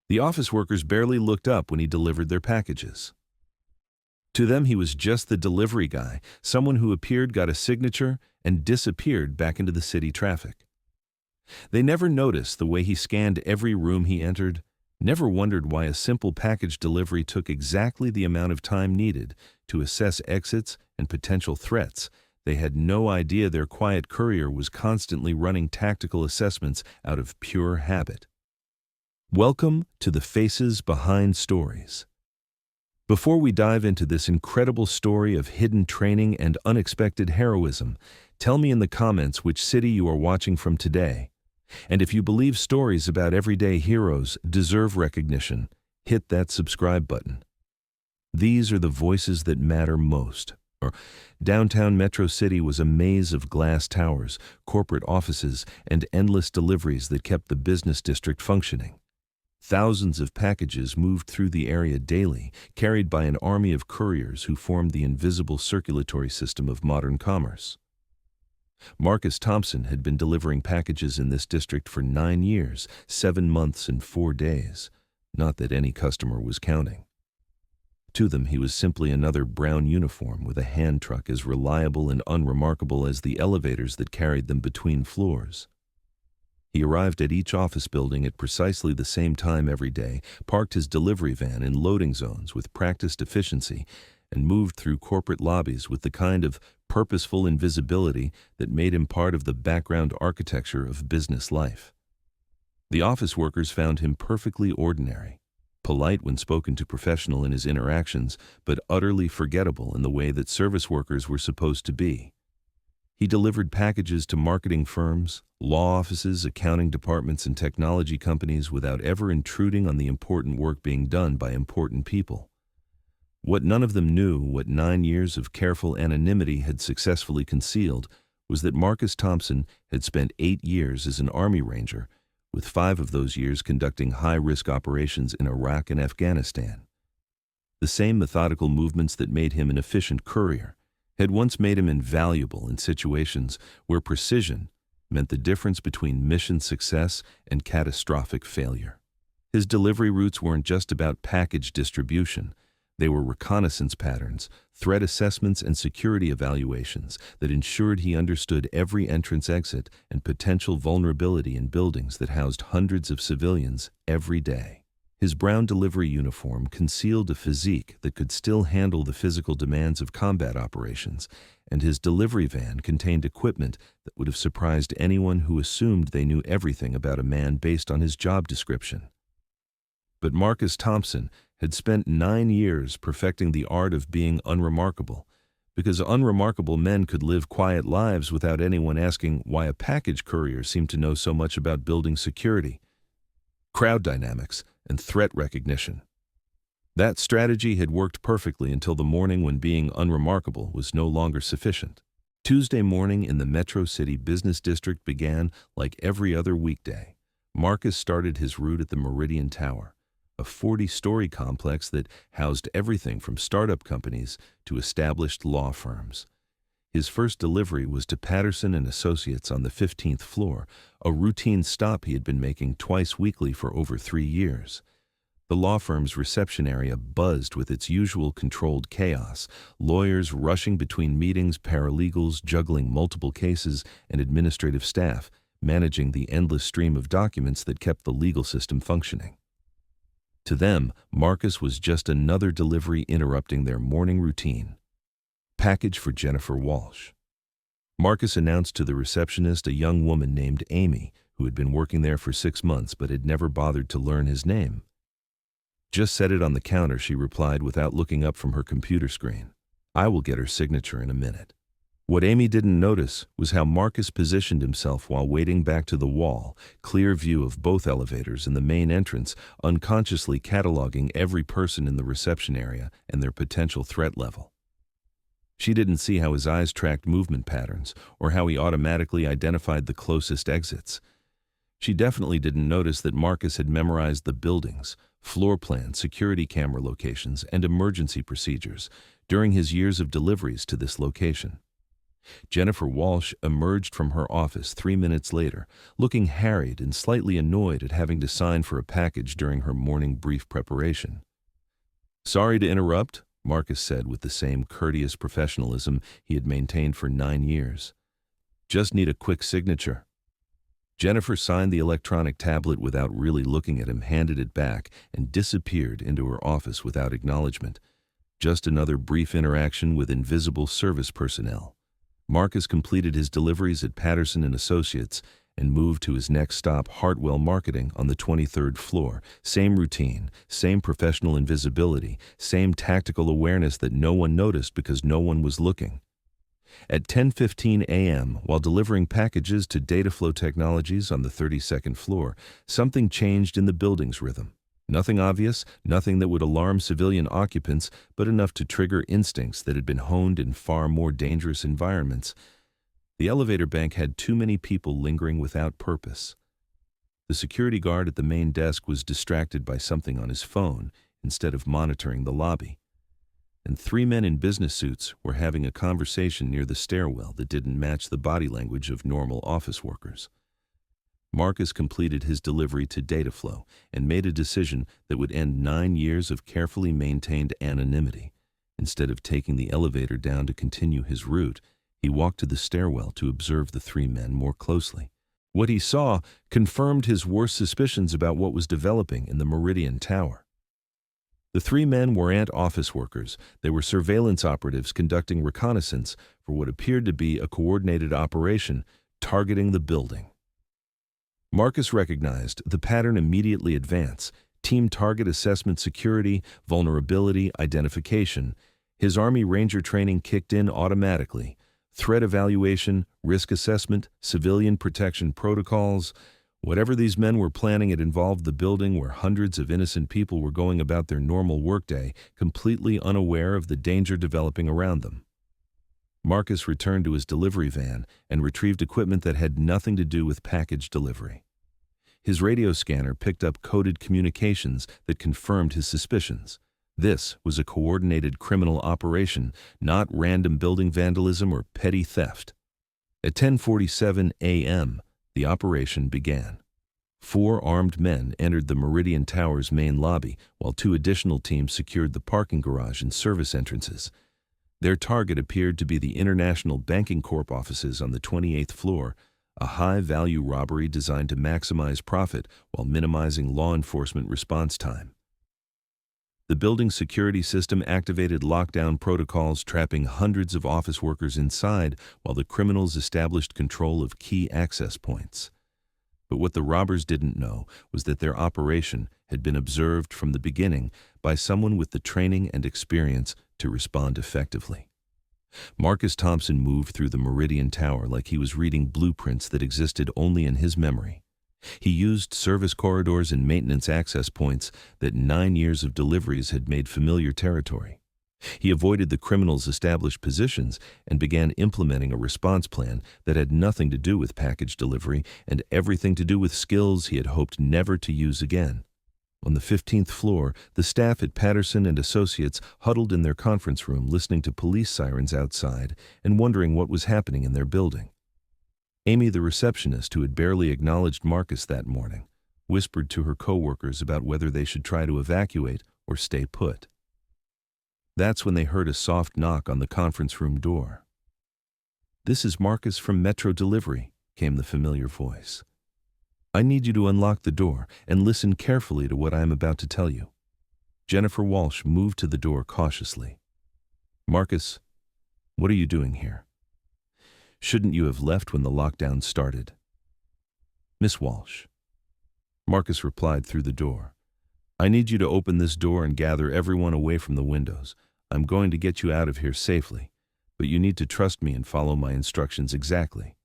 The office workers barely looked up when he delivered their packages. To them, he was just the delivery guy, someone who appeared, got a signature, and disappeared back into the city traffic. They never noticed the way he scanned every room he entered, never wondered why a simple package delivery took exactly the amount of time needed to assess exits and potential threats. They had no idea their quiet courier was constantly running tactical assessments out of pure habit. Welcome to the Faces Behind Stories. Before we dive into this incredible story of hidden training and unexpected heroism, tell me in the comments which city you are watching from today. And if you believe stories about everyday heroes deserve recognition, hit that subscribe button. These are the voices that matter most. Downtown Metro City was a maze of glass towers, corporate offices, and endless deliveries that kept the business district functioning. Thousands of packages moved through the area daily, carried by an army of couriers who formed the invisible circulatory system of modern commerce. Marcus Thompson had been delivering packages in this district for 9 years, 7 months and 4 days. Not that any customer was counting. To them, he was simply another brown uniform with a hand truck as reliable and unremarkable as the elevators that carried them between floors. He arrived at each office building at precisely the same time every day, parked his delivery van in loading zones with practiced efficiency, and moved through corporate lobbies with the kind of purposeful invisibility that made him part of the background architecture of business life. The office workers found him perfectly ordinary, polite when spoken to, professional in his interactions, but utterly forgettable in the way that service workers were supposed to be. He delivered packages to marketing firms, law offices, accounting departments, and technology companies without ever intruding on the important work being done by important people. What none of them knew, what 9 years of careful anonymity had successfully concealed, was that Marcus Thompson had spent 8 years as an Army Ranger, with 5 of those years conducting high-risk operations in Iraq and Afghanistan. The same methodical movements that made him an efficient courier had once made him invaluable in situations where precision meant the difference between mission success and catastrophic failure. His delivery routes weren't just about package distribution. They were reconnaissance patterns, threat assessments, and security evaluations that ensured he understood every entrance-exit and potential vulnerability in buildings that housed hundreds of civilians every day. His brown delivery uniform concealed a physique that could still handle the physical demands of combat operations, and his delivery van contained equipment that would have surprised anyone who assumed they knew everything about a man based on his job description. But Marcus Thompson had spent 9 years perfecting the art of being unremarkable, because unremarkable men could live quiet lives without anyone asking why a package courier seemed to know so much about building security, crowd dynamics, and threat recognition. That strategy had worked perfectly until the morning when being unremarkable was no longer sufficient. Tuesday morning in the Metro City Business District began like every other weekday. Marcus started his route at the Meridian Tower, a 40-story complex that housed everything from startup companies to established law firms. His first delivery was to Patterson and Associates on the 15th floor, a routine stop he had been making twice weekly for over 3 years. The law firm's reception area buzzed with its usual controlled chaos, lawyers rushing between meetings, paralegals juggling multiple cases, and administrative staff managing the endless stream of documents that kept the legal system functioning. To them, Marcus was just another delivery interrupting their morning routine. Package for Jennifer Walsh. Marcus announced to the receptionist, a young woman named Amy, who had been working there for 6 months but had never bothered to learn his name. "Just set it on the counter," she replied without looking up from her computer screen. "I will get her signature in a minute." What Amy didn't notice was how Marcus positioned himself while waiting back to the wall, clear view of both elevators and the main entrance, unconsciously cataloging every person in the reception area and their potential threat level. She didn't see how his eyes tracked movement patterns or how he automatically identified the closest exits. She definitely didn't notice that Marcus had memorized the buildings, floor plans, security camera locations, and emergency procedures during his years of deliveries to this location. Jennifer Walsh emerged from her office 3 minutes later, looking harried and slightly annoyed at having to sign for a package during her morning brief preparation. "Sorry to interrupt," Marcus said with the same courteous professionalism he had maintained for 9 years. "Just need a quick signature." Jennifer signed the electronic tablet without really looking at him, handed it back, and disappeared into her office without acknowledgement. Just another brief interaction with invisible service personnel. Marcus completed his deliveries at Patterson and Associates and moved to his next stop, Hartwell Marketing, on the 23rd floor. Same routine, same professional invisibility, same tactical awareness that no one noticed because no one was looking. At 10:15 a.m., while delivering packages to Dataflow Technologies on the 32nd floor, something changed in the building's rhythm. Nothing obvious, nothing that would alarm civilian occupants, but enough to trigger instincts that had been honed in far more dangerous environments. The elevator bank had too many people lingering without purpose. The security guard at the main desk was distracted by something on his phone instead of monitoring the lobby. And 3 men in business suits were having a conversation near the stairwell that didn't match the body language of normal office workers. Marcus completed his delivery to Dataflow and made a decision that would end 9 years of carefully maintained anonymity. Instead of taking the elevator down to continue his route, he walked to the stairwell to observe the 3 men more closely. What he saw confirmed his worst suspicions about what was developing in the Meridian Tower. The 3 men weren't office workers. They were surveillance operatives conducting reconnaissance for what appeared to be a coordinated operation targeting the building. Marcus recognized the pattern immediately: advance, team target assessment, security, vulnerability, identification. His Army Ranger training kicked in automatically. Threat evaluation, risk assessment, civilian protection protocols. Whatever these men were planning, it involved the building where hundreds of innocent people were going about their normal workday, completely unaware of the danger developing around them. Marcus returned to his delivery van and retrieved equipment that had nothing to do with package delivery. His radio scanner picked up coded communications that confirmed his suspicions. This was a coordinated criminal operation, not random building vandalism or petty theft. At 10:47 a.m., the operation began. 4 armed men entered the Meridian Tower's main lobby, while 2 additional teams secured the parking garage and service entrances. Their target appeared to be the International Banking Corp offices on the 28th floor, a high-value robbery designed to maximize profit while minimizing law enforcement response time. The building security system activated lockdown protocols, trapping hundreds of office workers inside while the criminals established control of key access points. But what the robbers didn't know was that their operation had been observed from the beginning by someone with the training and experience to respond effectively. Marcus Thompson moved through the Meridian Tower like he was reading blueprints that existed only in his memory. He used service corridors and maintenance access points that 9 years of deliveries had made familiar territory. He avoided the criminals' established positions and began implementing a response plan that had nothing to do with package delivery and everything to do with skills he had hoped never to use again. On the 15th floor, the staff at Patterson and Associates huddled in their conference room, listening to police sirens outside and wondering what was happening in their building. Amy, the receptionist who had barely acknowledged Marcus that morning, whispered to her co-workers about whether they should try to evacuate or stay put. That's when they heard a soft knock on the conference room door. "This is Marcus from Metro Delivery," came the familiar voice. "I need you to unlock the door and listen carefully to what I am about to tell you." Jennifer Walsh moved to the door cautiously. "Marcus, what are you doing here? Shouldn't you have left when the lockdown started?" "Miss Walsh." Marcus replied through the door. "I need you to open this door and gather everyone away from the windows. I'm going to get you out of here safely, but you need to trust me and follow my instructions exactly."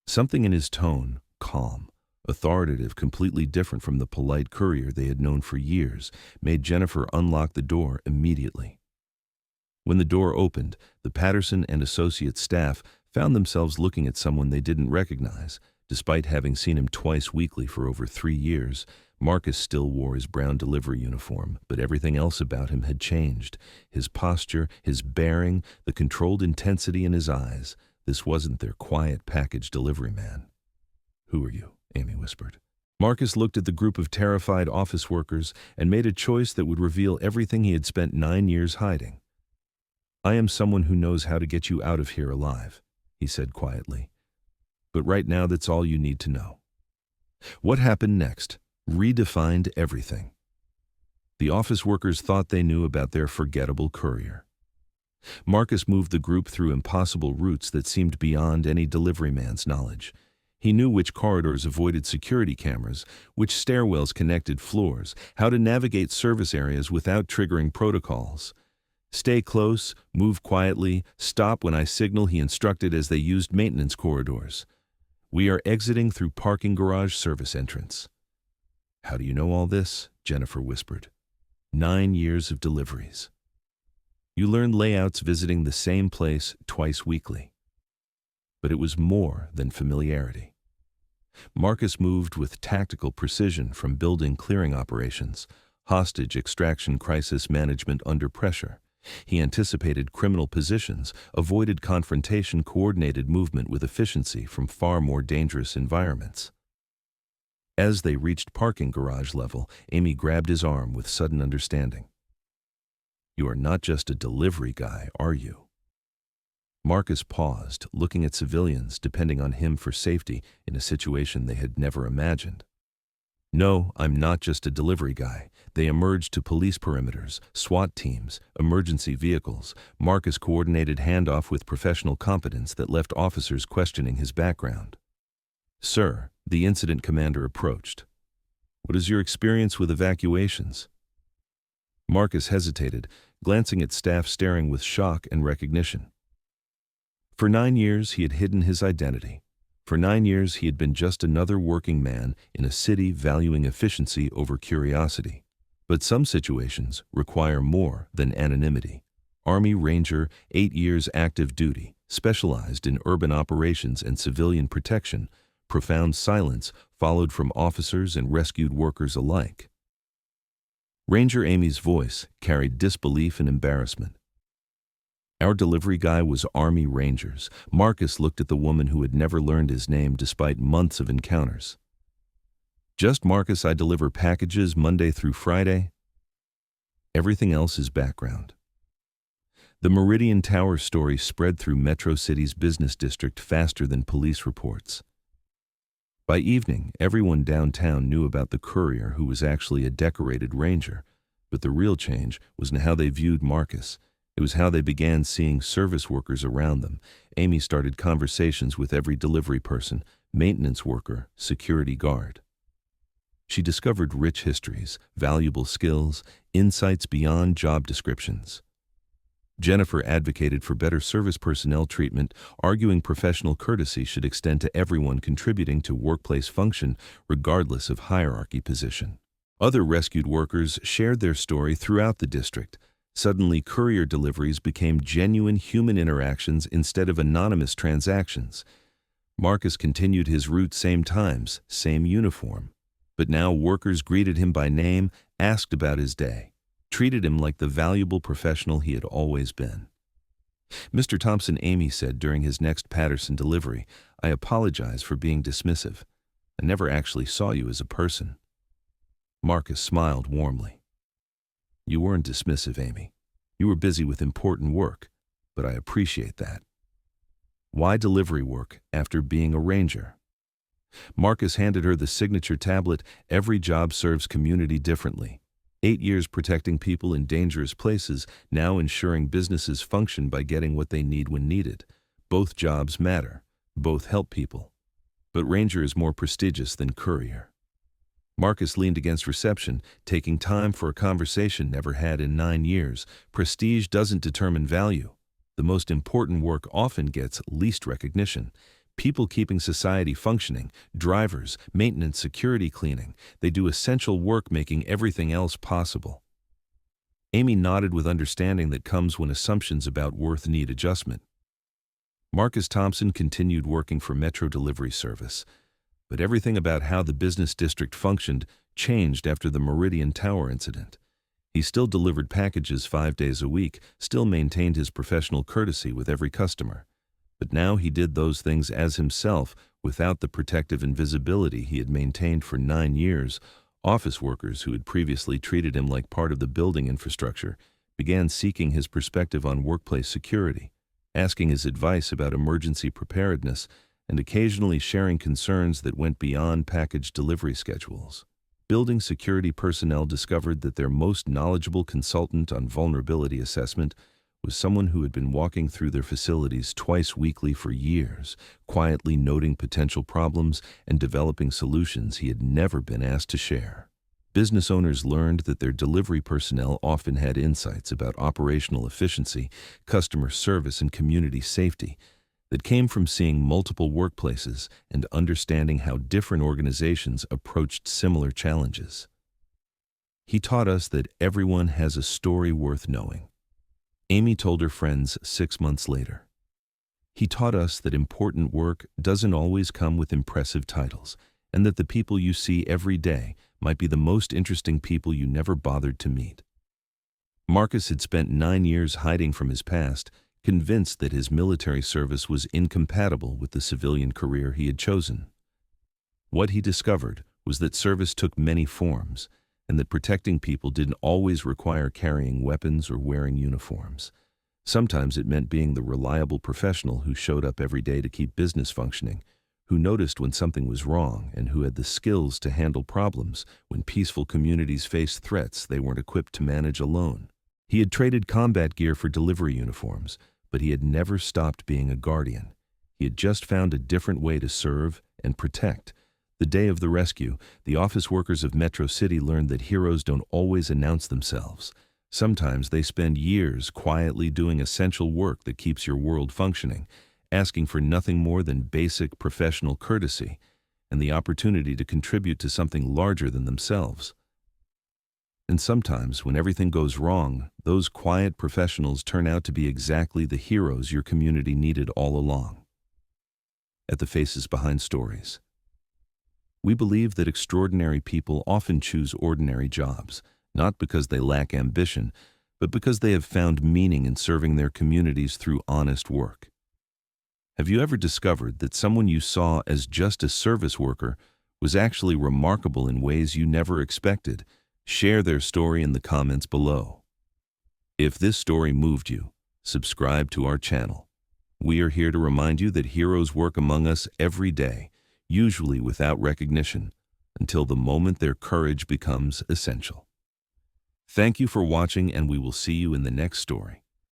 Something in his tone, calm, authoritative, completely different from the polite Courier they had known for years, made Jennifer unlock the door immediately. When the door opened, the Patterson and Associates staff found themselves looking at someone they didn't recognize, despite having seen him twice weekly for over 3 years. Marcus still wore his brown delivery uniform, but everything else about him had changed. His posture, his bearing, the controlled intensity in his eyes. This wasn't their quiet package delivery man. "Who are you?" Amy whispered. Marcus looked at the group of terrified office workers and made a choice that would reveal everything he had spent 9 years hiding. "I am someone who knows how to get you out of here alive," he said quietly. "But right now that's all you need to know." What happened next redefined everything. The office workers thought they knew about their forgettable courier. Marcus moved the group through impossible routes that seemed beyond any delivery man's knowledge. He knew which corridors avoided security cameras, which stairwells connected floors, how to navigate service areas without triggering protocols. "Stay close, move quietly, stop when I signal," he instructed as they used maintenance corridors. "We are exiting through parking garage service entrance." "How do you know all this?" Jennifer whispered. 9 years of deliveries. You learned layouts visiting the same place twice weekly. But it was more than familiarity. Marcus moved with tactical precision from building clearing operations, hostage extraction, crisis management under pressure. He anticipated criminal positions, avoided confrontation, coordinated movement with efficiency from far more dangerous environments. As they reached parking garage level, Amy grabbed his arm with sudden understanding. "You are not just a delivery guy, are you?" Marcus paused, looking at civilians depending on him for safety in a situation they had never imagined. "No, I'm not just a delivery guy." They emerged to police perimeters, SWAT teams, emergency vehicles. Marcus coordinated handoff with professional competence that left officers questioning his background. "Sir," the incident commander approached. "What is your experience with evacuations?" Marcus hesitated, glancing at staff staring with shock and recognition. For 9 years he had hidden his identity. For 9 years he had been just another working man in a city valuing efficiency over curiosity. But some situations require more than anonymity. Army Ranger, 8 years active duty, specialized in urban operations and civilian protection. Profound silence followed from officers and rescued workers alike. Ranger Amy's voice carried disbelief and embarrassment. "Our delivery guy was Army Rangers." Marcus looked at the woman who had never learned his name despite months of encounters. "Just Marcus, I deliver packages Monday through Friday. Everything else is background." The Meridian Tower story spread through Metro City's business district faster than police reports. By evening, everyone downtown knew about the courier who was actually a decorated ranger, but the real change was in how they viewed Marcus. It was how they began seeing service workers around them. Amy started conversations with every delivery person, maintenance worker, security guard. She discovered rich histories, valuable skills, insights beyond job descriptions. Jennifer advocated for better service personnel treatment, arguing professional courtesy should extend to everyone contributing to workplace function, regardless of hierarchy position. Other rescued workers shared their story throughout the district. Suddenly, courier deliveries became genuine human interactions instead of anonymous transactions. Marcus continued his route, same times, same uniform. But now workers greeted him by name, asked about his day, treated him like the valuable professional he had always been. "Mr. Thompson," Amy said during his next Patterson delivery, "I apologize for being dismissive. I never actually saw you as a person." Marcus smiled warmly. "You weren't dismissive, Amy. You were busy with important work, but I appreciate that." "Why delivery work after being a ranger?" Marcus handed her the signature tablet. "Every job serves community differently. 8 years protecting people in dangerous places, now ensuring businesses function by getting what they need when needed. Both jobs matter. Both help people. But Ranger is more prestigious than Courier." Marcus leaned against reception, taking time for a conversation never had in 9 years. Prestige doesn't determine value. The most important work often gets least recognition. People keeping society functioning, drivers, maintenance, security, cleaning. They do essential work, making everything else possible. Amy nodded with understanding that comes when assumptions about worth need adjustment. Marcus Thompson continued working for Metro Delivery Service, but everything about how the business district functioned changed after the Meridian Tower incident. He still delivered packages 5 days a week, still maintained his professional courtesy with every customer. But now he did those things as himself, without the protective invisibility he had maintained for 9 years. Office workers who had previously treated him like part of the building infrastructure began seeking his perspective on workplace security, asking his advice about emergency preparedness, and occasionally sharing concerns that went beyond package delivery schedules. Building security personnel discovered that their most knowledgeable consultant on vulnerability assessment was someone who had been walking through their facilities twice weekly for years, quietly noting potential problems and developing solutions he had never been asked to share. Business owners learned that their delivery personnel often had insights about operational efficiency, customer service, and community safety that came from seeing multiple workplaces and understanding how different organizations approached similar challenges. He taught us that everyone has a story worth knowing. Amy told her friends 6 months later. He taught us that important work doesn't always come with impressive titles, and that the people you see every day might be the most interesting people you never bothered to meet. Marcus had spent 9 years hiding from his past, convinced that his military service was incompatible with the civilian career he had chosen. What he discovered was that service took many forms, and that protecting people didn't always require carrying weapons or wearing uniforms. Sometimes it meant being the reliable professional who showed up every day to keep business functioning, who noticed when something was wrong, and who had the skills to handle problems when peaceful communities faced threats they weren't equipped to manage alone. He had traded combat gear for delivery uniforms, but he had never stopped being a guardian. He had just found a different way to serve and protect. The day of the rescue, the office workers of Metro City learned that heroes don't always announce themselves. Sometimes they spend years quietly doing essential work that keeps your world functioning, asking for nothing more than basic professional courtesy and the opportunity to contribute to something larger than themselves. And sometimes, when everything goes wrong, those quiet professionals turn out to be exactly the heroes your community needed all along. At the Faces Behind Stories, we believe that extraordinary people often choose ordinary jobs, not because they lack ambition, but because they have found meaning in serving their communities through honest work. Have you ever discovered that someone you saw as just a service worker was actually remarkable in ways you never expected? Share their story in the comments below. If this story moved you, subscribe to our channel. We are here to remind you that heroes work among us every day, usually without recognition, until the moment their courage becomes essential. Thank you for watching, and we will see you in the next story.